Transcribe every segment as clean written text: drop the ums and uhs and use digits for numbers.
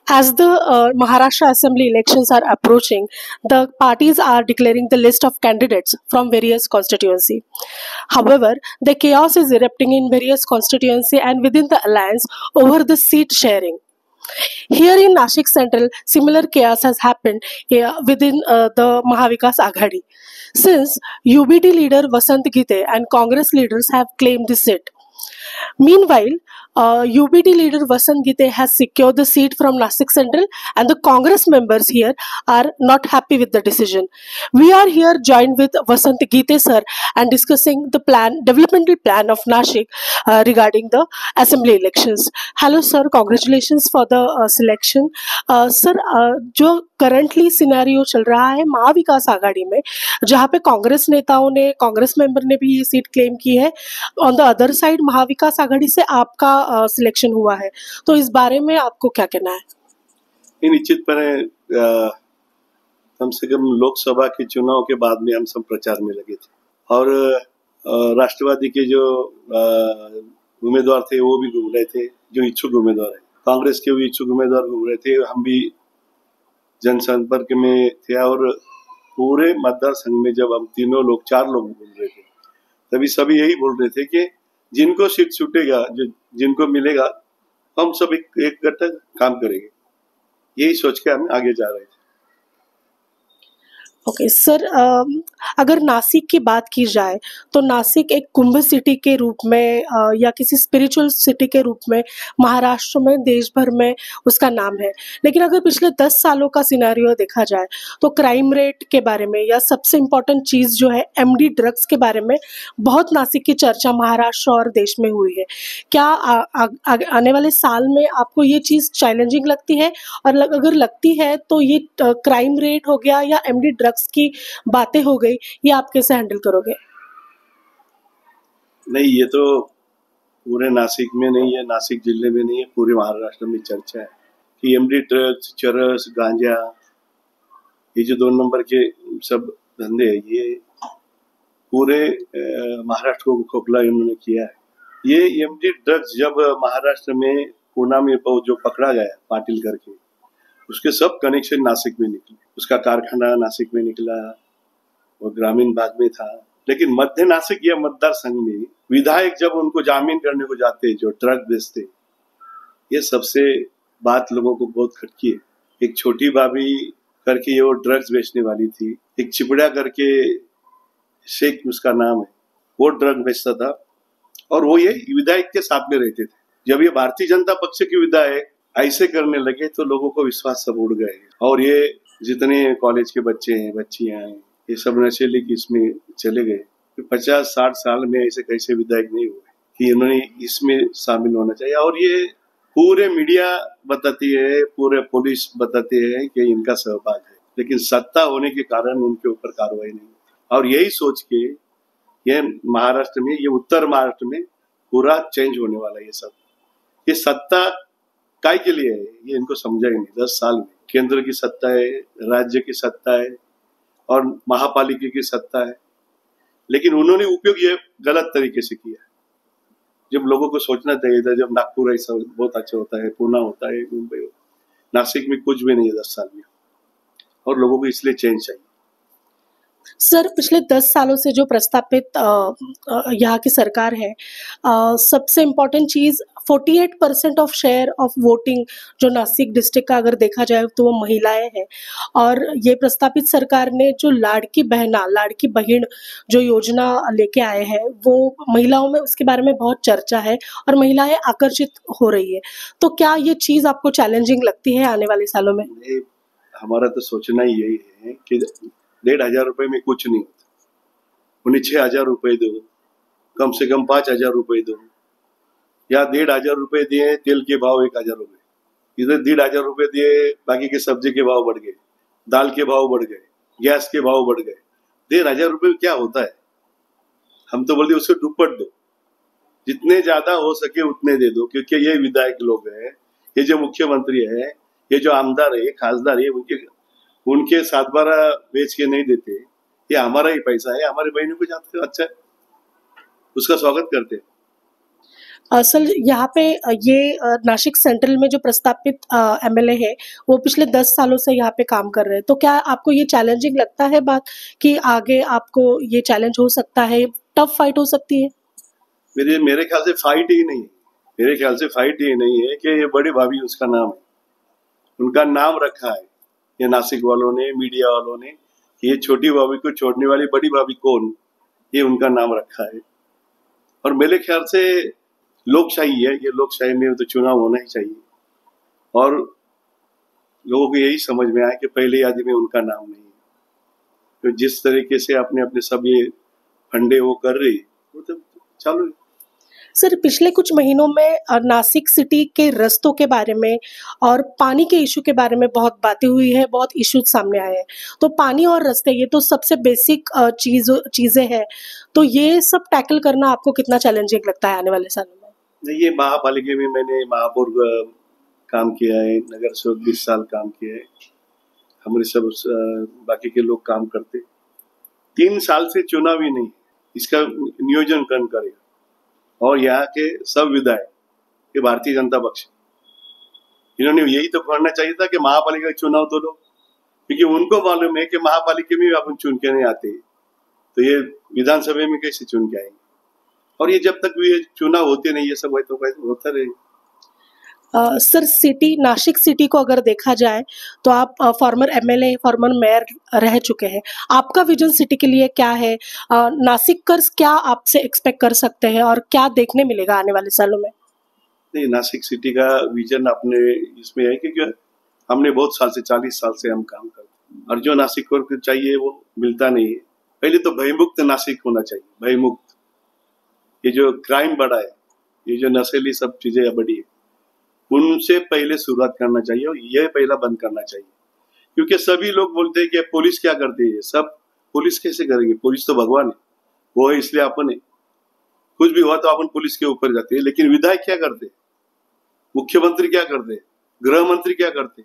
As the Maharashtra Assembly elections are approaching, the parties are declaring the list of candidates from various constituency. However, the chaos is erupting in various constituency and within the alliance over the seat sharing. Here in Nashik Central, similar chaos has happened within the Mahavikas Aghadi. Since UBT leader Vasant Gite and Congress leaders have claimed the seat. Meanwhile, UBT leader Vasant Gite has secured the seat from Nashik Central, and the Congress members here are not happy with the decision. We are here joined with Vasant Gite sir and discussing the developmental plan of Nashik regarding the assembly elections. Hello sir, congratulations for the selection. Sir जो currently scenario चल रहा है महाविकास आघाड़ी में, जहाँ पे कांग्रेस नेताओं ने, Congress member ने भी ये सीट क्लेम की है, on the other side Mahavikas Aghadi से आपका सिलेक्शन हुआ है, तो इस बारे में आपको क्या कहना है? निश्चितपणे कम से कम लोकसभा के चुनाव के बाद में हम सब प्रचार में लगे थे और राष्ट्रवादी के जो उम्मीदवार थे वो भी घूम रहे थे, जो इच्छुक उम्मीदवार है, कांग्रेस के भी इच्छुक उम्मीदवार घूम रहे थे, हम भी जनसंपर्क में थे और पूरे मतदार संघ में जब हम तीनों लोग 4 लोग घूम रहे थे तभी सभी यही बोल रहे थे कि जिनको सीट छूटेगा, जिनको मिलेगा, हम सब एक तक काम करेंगे, यही सोच के हम आगे जा रहे थे। ओके सर, अगर नासिक की बात की जाए तो नासिक एक कुंभ सिटी के रूप में या किसी स्पिरिचुअल सिटी के रूप में महाराष्ट्र में, देश भर में उसका नाम है, लेकिन अगर पिछले 10 सालों का सिनेरियो देखा जाए तो क्राइम रेट के बारे में या सबसे इम्पोर्टेंट चीज़ जो है एमडी ड्रग्स के बारे में बहुत नासिक की चर्चा महाराष्ट्र और देश में हुई है। क्या आने वाले साल में आपको ये चीज़ चैलेंजिंग लगती है, और अगर लगती है तो ये क्राइम रेट हो गया या एमडी ड्रग्स की बातें हो गई, ये आप कैसे हैंडल करोगे? नहीं, ये तो पूरे नासिक में नहीं है, नासिक जिले में नहीं है, पूरे महाराष्ट्र में चर्चा है कि एमडी ड्रग्स, चरस, गांजा, ये जो 2 नंबर के सब धंधे हैं, ये पूरे महाराष्ट्र को खोखला इन्होंने किया है। ये एमडी ड्रग्स जब महाराष्ट्र में पूना में जो पकड़ा गया पाटिल करके, उसके सब कनेक्शन नासिक में निकले, उसका कारखाना नासिक में निकला, वो ग्रामीण भाग में था, लेकिन मध्य नासिक या मतदार संघ में विधायक जब उनको जामीन करने को जाते, जो ड्रग बेचते, ये सबसे बात लोगों को बहुत खटकी है। एक छोटी भाभी करके वो ड्रग्स बेचने वाली थी, एक चिपड़ा करके शेख उसका नाम है, वो ड्रग बेचता था और वो ये विधायक के साथ में रहते थे। जब ये भारतीय जनता पक्ष के विधायक ऐसे करने लगे तो लोगों को विश्वास सब उड़ गए और ये जितने कॉलेज के बच्चे हैं, बच्चियां हैं, ये सब नशेली की इसमें चले गए। 50-60 साल में ऐसे कैसे विधायक नहीं हुए कि इन्होंने इसमें शामिल होना चाहिए, और ये पूरे मीडिया बताती है, पूरे पुलिस बताती है कि इनका सहभाग है, लेकिन सत्ता होने के कारण उनके ऊपर कार्रवाई नहीं होती। और यही सोच के ये महाराष्ट्र में, ये उत्तर महाराष्ट्र में पूरा चेंज होने वाला है। ये सब ये सत्ता काय के लिए है, ये इनको समझा ही नहीं। 10 साल में केंद्र की सत्ता है, राज्य की सत्ता है और महापालिका की सत्ता है, लेकिन उन्होंने उपयोग ये गलत तरीके से किया। जब लोगों को सोचना चाहिए था, जब नागपुर ऐसा बहुत अच्छा होता है, पुणे होता है, मुंबई, नासिक में कुछ भी नहीं है 10 साल में, और लोगों को इसलिए चेंज चाहिए। सर, पिछले 10 सालों से जो प्रस्तापित यहाँ की सरकार है, सबसे important cheese 48% of share of voting जो नासिक डिस्ट्रिक्ट का अगर देखा जाए तो वो महिलाएं हैं, और ये प्रस्तापित सरकार ने जो लाड़की बहन जो योजना लेके आए हैं, वो महिलाओं में उसके बारे में बहुत चर्चा है और महिलाएं आकर्षित हो रही है, तो क्या ये चीज़ आपको चैलेंजिंग लगती है आने वाले सालों में? हमारा तो सोचना ही यही है कि 1,500 रुपए में कुछ नहीं होता, उन्हें 6,000 रुपए दो, कम से कम 5,000 रुपए दो, या 1,500 रुपए दिए, तेल के भाव 1,000 रुपए, इधर 1,500 रुपए दिए, बाकी के सब्जी के भाव बढ़ गए, दाल के भाव बढ़ गए, गैस के भाव बढ़ गए। 1,500 रुपए में क्या होता है? हम तो बोलते उसको दुप्पट दो, जितने ज्यादा हो सके उतने दे दो, क्योंकि ये विधायक लोग हैं, ये जो मुख्यमंत्री है, ये जो आमदार है, खासदार है, उनके 7-12 बेच के नहीं देते, ये हमारा ही पैसा है, हमारे बहनों को जाते अच्छा है, उसका स्वागत करते हैं। सर यहाँ पे नासिक सेंट्रल में जो प्रस्तापित एमएलए है वो पिछले 10 सालों से यहाँ पे काम कर रहे हैं, तो क्या आपको ये चैलेंजिंग लगता है बात कि आगे आपको ये चैलेंज हो सकता है, टफ फाइट हो सकती है? मेरे ख्याल से फाइट ही नहीं है। मेरे ख्याल से फाइट ही नहीं है कि ये बड़ी भाभी उसका नाम है, उनका नाम रखा है ये नासिक वालों ने, मीडिया वालों ने, कि ये छोटी भाभी को छोड़ने वाली बड़ी भाभी कौन, ये उनका नाम रखा है। और मेरे ख्याल से लोकशाही है ये, लोकशाही में तो चुनाव होना ही चाहिए, और लोगों को यही समझ में आया कि पहले आदमी उनका नाम नहीं है। तो जिस तरीके से अपने अपने सब ये फंडे वो कर रही, वो तो चालू है। सर पिछले कुछ महीनों में नासिक सिटी के रास्तों के बारे में और पानी के इशू के बारे में बहुत बातें हुई है, बहुत इश्यूज सामने आए हैं। तो पानी और रास्ते ये तो सबसे बेसिक चीजें हैं, तो ये सब टैकल करना आपको कितना चैलेंजिंग लगता है आने वाले सालों में? नहीं, ये महापालिका में मैंने महापौर काम किया है, नगर सेवक 20 साल काम किया है, हमारे सब बाकी के लोग काम करते। 3 साल से चुनाव ही नहीं, इसका नियोजन कौन करेगा? और यहाँ के सब विधायक ये भारतीय जनता पक्ष, इन्होंने यही तो करना चाहिए था कि महापालिका का चुनाव तो लो, क्योंकि उनको मालूम है कि महापालिका में अपन चुन के नहीं आते, तो ये विधानसभा में कैसे चुन के आएंगे? और ये जब तक ये चुनाव होते नहीं, ये सब होता रहेगा। सर नासिक सिटी को अगर देखा जाए तो आप फॉर्मर एमएलए, फॉर्मर मेयर रह चुके हैं, आपका विजन सिटी के लिए क्या है? नासिकर्स क्या आपसे एक्सपेक्ट कर सकते हैं और क्या देखने मिलेगा आने वाले सालों में? नहीं, नासिक सिटी का विजन अपने इसमें है कि हमने बहुत साल से 40 साल से हम काम करते हैं, और जो नासिक को चाहिए वो मिलता नहीं है। पहले तो भयमुक्त नासिक होना चाहिए, भयमुक्त। ये जो क्राइम बढ़ा है, ये जो नशेली सब चीजें बढ़ी है, उनसे पहले शुरुआत करना चाहिए और ये पहला बंद करना चाहिए। क्योंकि सभी लोग बोलते हैं कि पुलिस क्या करती है, सब पुलिस कैसे करेगी? पुलिस तो भगवान है, वो है इसलिए अपन है। कुछ भी हुआ तो अपन पुलिस के ऊपर जाते हैं, लेकिन विधायक क्या करते, मुख्यमंत्री क्या करते, गृह मंत्री क्या करते,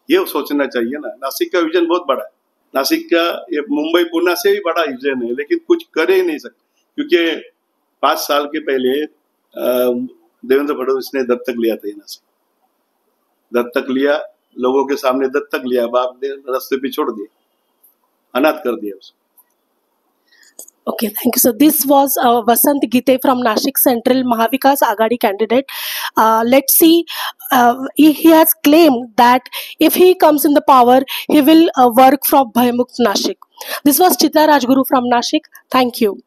ये सोचना चाहिए ना। नासिक का विजन बहुत बड़ा है, नासिक का ये मुंबई पुणे से भी बड़ा विजन है, लेकिन कुछ कर ही नहीं सकते, क्योंकि 5 साल के पहले देवेंद्र फडणवीस ने दत्तक लिया था, नासिक दत्तक लिया, लोगों के सामने दत्तक लिया, बाप ने रास्ते पे छोड़ दिया, अनाथ कर दिया उसको। Okay, thank you. So this was Vasant Gite from Nashik Central Mahavikas Aghadi candidate. Let's see. He has claimed that if he comes in the power, he will work from Bhaymukt Nashik. This was Chitra Rajguru from Nashik. Thank you.